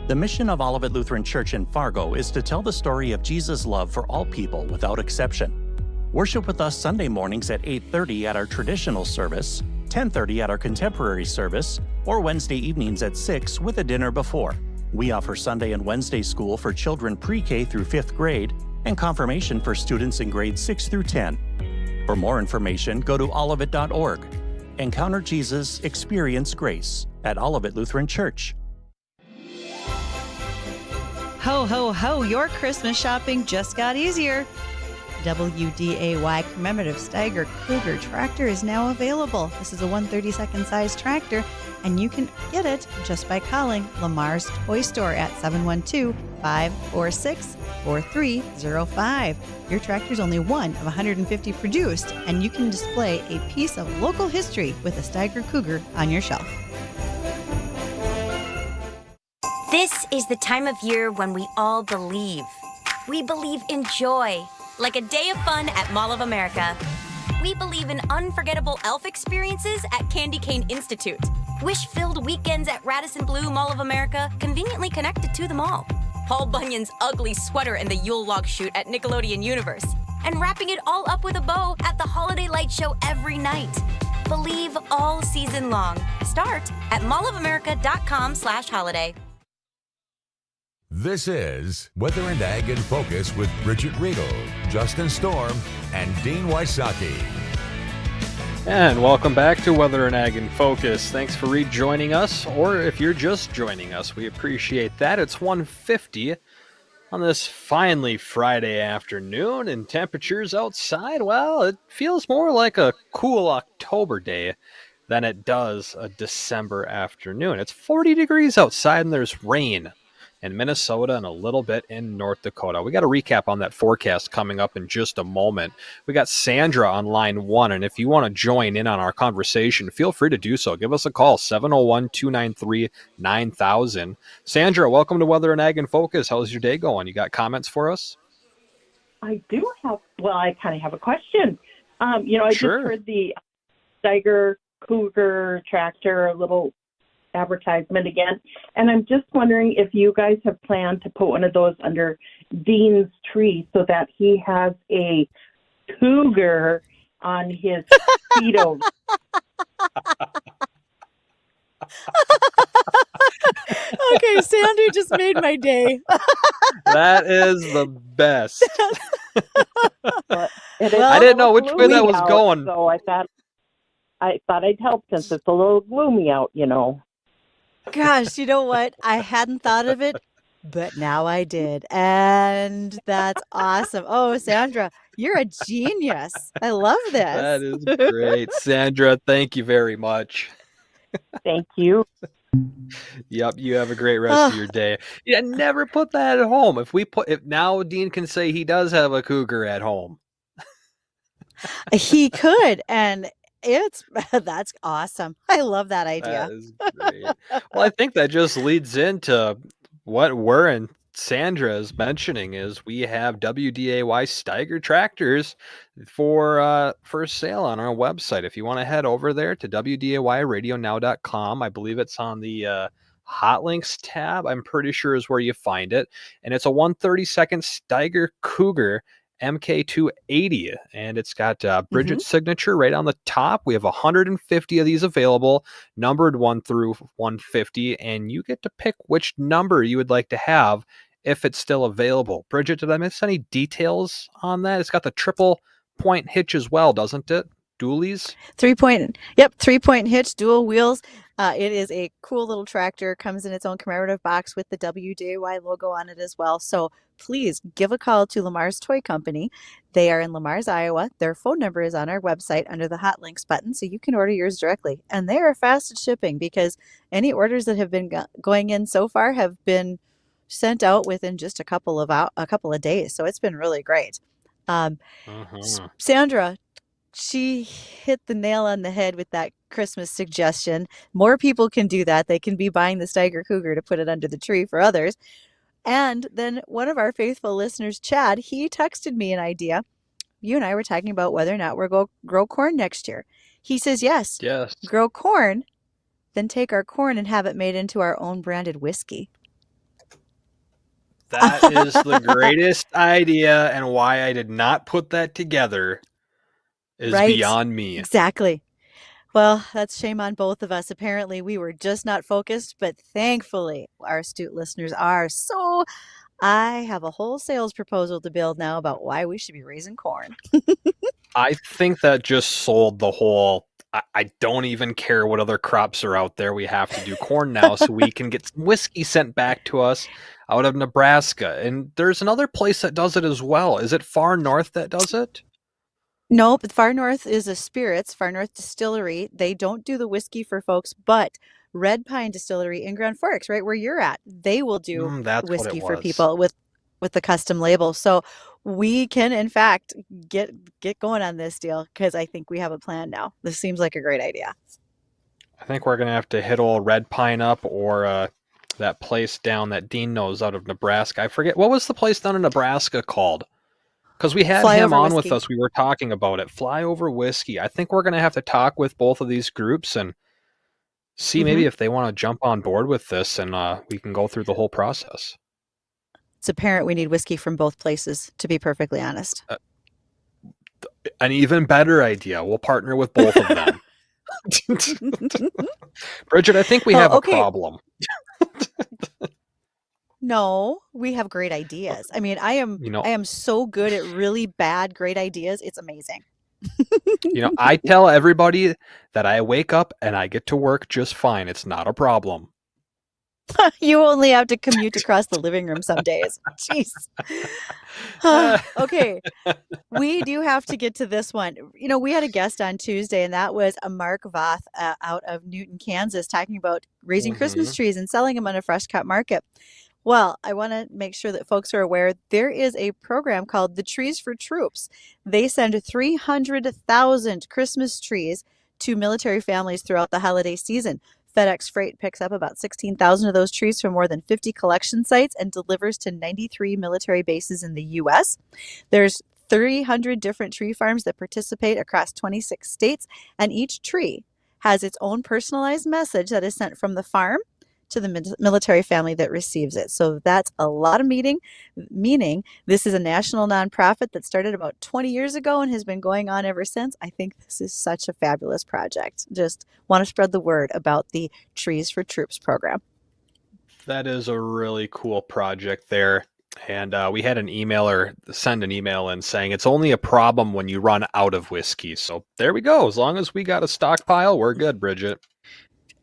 S23: The mission of Olivet Lutheran Church in Fargo is to tell the story of Jesus' love for all people without exception. Worship with us Sunday mornings at 8:30 at our traditional service, 10:30 at our contemporary service, or Wednesday evenings at 6 with a dinner before. We offer Sunday and Wednesday school for children pre-K through 5th grade and confirmation for students in grades 6 through 10. For more information, go to olivet.org. Encounter Jesus, experience grace at Olivet Lutheran Church.
S4: Ho, ho, ho, your Christmas shopping just got easier. WDAY commemorative Steiger Cougar tractor is now available. This is a 1/32nd size tractor, and you can get it just by calling Lamar's Toy Store at 712-546-4305. Your tractor is only one of 150 produced, and you can display a piece of local history with a Steiger Cougar on your shelf.
S24: This is the time of year when we all believe. We believe in joy, like a day of fun at Mall of America. We believe in unforgettable elf experiences at Candy Cane Institute. Wish-filled weekends at Radisson Blu Mall of America, conveniently connected to the mall. Paul Bunyan's ugly sweater and the Yule log shoot at Nickelodeon Universe. And wrapping it all up with a bow at the Holiday Light Show every night. Believe all season long. Start at mallofamerica.com/holiday.
S3: This is Weather and Ag in Focus with Bridgette Readel, Justin Storm, and Dean Wysocki.
S5: And welcome back to Weather and Ag in Focus. Thanks for rejoining us, or if you're just joining us, we appreciate that. It's 1:50 on this finally Friday afternoon, and temperatures outside, well, it feels more like a cool October day than it does a December afternoon. It's 40 degrees outside and there's rain. in Minnesota and a little bit in North Dakota. We got a recap on that forecast coming up in just a moment. We got Sandra on line 1, and if you want to join in on our conversation, feel free to do so. Give us a call, 701-293-9000. Sandra, welcome to Weather and Ag in Focus. How's your day going? You got comments for us?
S1: I do have, I kind of have a question. I just heard the Steiger Cougar tractor, a little advertisement again, and I'm just wondering if you guys have planned to put one of those under Dean's tree so that he has a cougar on his Speedos.
S4: Okay, Sandra just made my day.
S5: That is the best.
S1: I
S5: didn't know which way that was going.
S1: So I thought I'd help since it's a little gloomy out,
S4: Gosh, you know what? I hadn't thought of it, but now I did. And that's awesome. Oh, Sandra, you're a genius. I love this.
S5: That is great. Sandra, thank you very much.
S1: Thank you.
S5: Yep, you have a great rest of your day. Yeah, never put that at home. If now Dean can say he does have a cougar at home.
S4: He could, and that's awesome. I love that idea.
S5: That is great. Well, I think that just leads into what we're and Sandra is mentioning is we have WDAY Steiger tractors for sale on our website. If you want to head over there to WDAYradionow.com, I believe it's on the hot links tab. I'm pretty sure is where you find it. And it's a 132nd Steiger Cougar MK280, and it's got Bridgette's signature right on the top. We have 150 of these available, numbered 1 through 150, and you get to pick which number you would like to have if it's still available. Bridgette, did I miss any details on that? It's got the triple point hitch as well, doesn't it? Dualies?
S4: 3-point hitch, dual wheels. It is a cool little tractor. Comes in its own commemorative box with the WDAY logo on it as well. So please give a call to Lamar's Toy Company. They are in Lamar's, Iowa. Their phone number is on our website under the Hot Links button, so you can order yours directly. And they are fast at shipping because any orders that have been going in so far have been sent out within just a couple of days. So it's been really great. Sandra, she hit the nail on the head with that Christmas suggestion. More people can do that. They can be buying the Steiger Cougar to put it under the tree for others. And then one of our faithful listeners, Chad, he texted me an idea. You and I were talking about whether or not we're going to grow corn next year. He says, yes, grow corn, then take our corn and have it made into our own branded whiskey.
S5: That is the greatest idea, and why I did not put that together is beyond me.
S4: Exactly. Well, that's shame on both of us. Apparently, we were just not focused, but thankfully, our astute listeners are. So I have a whole sales proposal to build now about why we should be raising corn.
S5: I think that just sold the whole, I don't even care what other crops are out there. We have to do corn now so we can get some whiskey sent back to us out of Nebraska. And there's another place that does it as well. Is it Far North that does it?
S4: No, but Far North is a spirits, Far North Distillery. They don't do the whiskey for folks, but Red Pine Distillery in Grand Forks, right where you're at, they will do whiskey for people with the custom label. So we can, in fact, get going on this deal because I think we have a plan now. This seems like a great idea.
S5: I think we're going to have to hit old Red Pine up or that place down that Dean knows out of Nebraska. I forget, what was the place down in Nebraska called? Because we had him on with us. We were talking about it. Flyover Whiskey. I think we're going to have to talk with both of these groups and see maybe if they want to jump on board with this, and we can go through the whole process.
S4: It's apparent we need whiskey from both places, to be perfectly honest.
S5: An even better idea. We'll partner with both of them. Bridgette, I think we have a problem.
S4: No, we have great ideas. I mean, I am so good at really bad, great ideas. It's amazing.
S5: I tell everybody that I wake up and I get to work just fine. It's not a problem.
S4: You only have to commute across the living room some days. Jeez. Okay. We do have to get to this one. We had a guest on Tuesday, and that was a Mark Voth out of Newton, Kansas, talking about raising Christmas trees and selling them on a fresh cut market. Well, I want to make sure that folks are aware there is a program called the Trees for Troops. They send 300,000 Christmas trees to military families throughout the holiday season. FedEx Freight picks up about 16,000 of those trees from more than 50 collection sites and delivers to 93 military bases in the U.S. There's 300 different tree farms that participate across 26 states, and each tree has its own personalized message that is sent from the farm to the military family that receives it. So that's a lot of meaning this is a national nonprofit that started about 20 years ago and has been going on ever since. I think this is such a fabulous project. Just want to spread the word about the Trees for Troops program.
S5: That is a really cool project there. And we had an emailer send an email in saying it's only a problem when you run out of whiskey. So there we go. As long as we got a stockpile, we're good, Bridgette.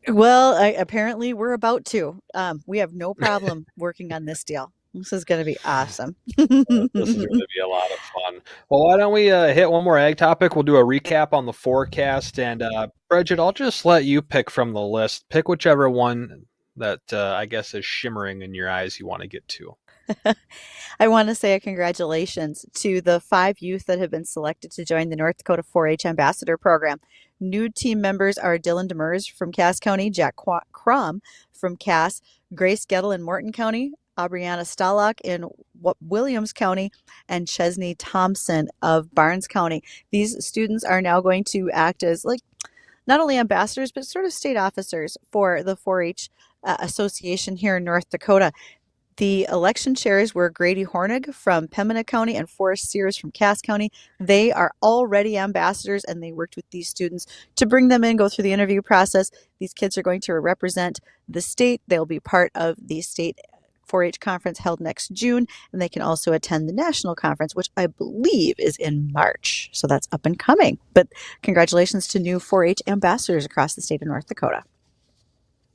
S4: Well, apparently we're about to. We have no problem working on this deal. This is going to be awesome.
S5: This is going to be a lot of fun. Well, why don't we hit one more ag topic? We'll do a recap on the forecast. And Bridgette, I'll just let you pick from the list. Pick whichever one that I guess is shimmering in your eyes you want to get to.
S4: I want to say a congratulations to the 5 youth that have been selected to join the North Dakota 4-H Ambassador Program. New team members are Dylan Demers from Cass County, Jack Crum from Cass, Grace Gettle in Morton County, Aubriana Stalock in Williams County, and Chesney Thompson of Barnes County. These students are now going to act as not only ambassadors, but sort of state officers for the 4-H association here in North Dakota. The election chairs were Grady Hornig from Pembina County and Forrest Sears from Cass County. They are already ambassadors, and they worked with these students to bring them in, go through the interview process. These kids are going to represent the state. They'll be part of the state 4-H conference held next June, and they can also attend the national conference, which I believe is in March. So that's up and coming. But congratulations to new 4-H ambassadors across the state of North Dakota.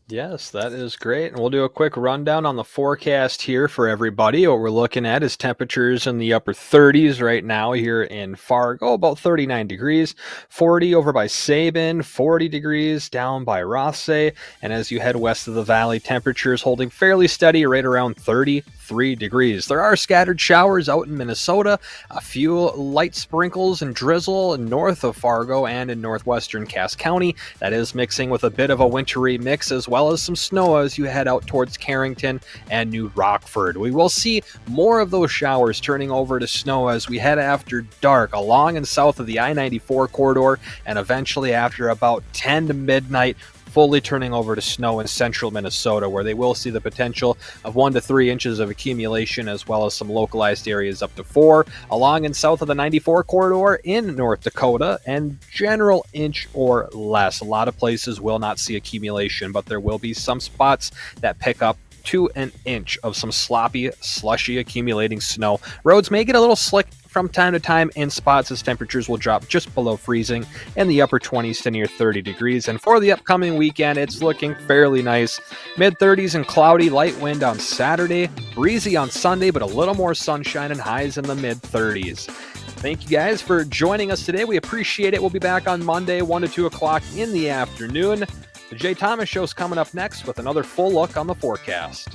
S5: Yes, that is great. And we'll do a quick rundown on the forecast here for everybody. What we're looking at is temperatures in the upper 30s right now here in Fargo, about 39 degrees, 40 over by Sabin, 40 degrees down by Rothsay. And as you head west of the valley, temperatures holding fairly steady right around 33 degrees. There are scattered showers out in Minnesota, a few light sprinkles and drizzle north of Fargo and in northwestern Cass County. That is mixing with a bit of a wintry mix as well as some snow as you head out towards Carrington and New Rockford. We will see more of those showers turning over to snow as we head after dark along and south of the I-94 corridor, and eventually after about 10 to midnight, fully turning over to snow in central Minnesota, where they will see the potential of 1 to 3 inches of accumulation, as well as some localized areas up to 4 along and south of the 94 corridor in North Dakota, and general inch or less. A lot of places will not see accumulation, but there will be some spots that pick up to an inch of some sloppy, slushy accumulating snow. Roads may get a little slick from time to time in spots as temperatures will drop just below freezing in the upper 20s to near 30 degrees. And for the upcoming weekend, it's looking fairly nice. Mid-30s and cloudy, light wind on Saturday, breezy on Sunday, but a little more sunshine and highs in the mid-30s. Thank you guys for joining us today. We appreciate it. We'll be back on Monday, 1 to 2 o'clock in the afternoon. The Jay Thomas Show's coming up next with another full look on the forecast.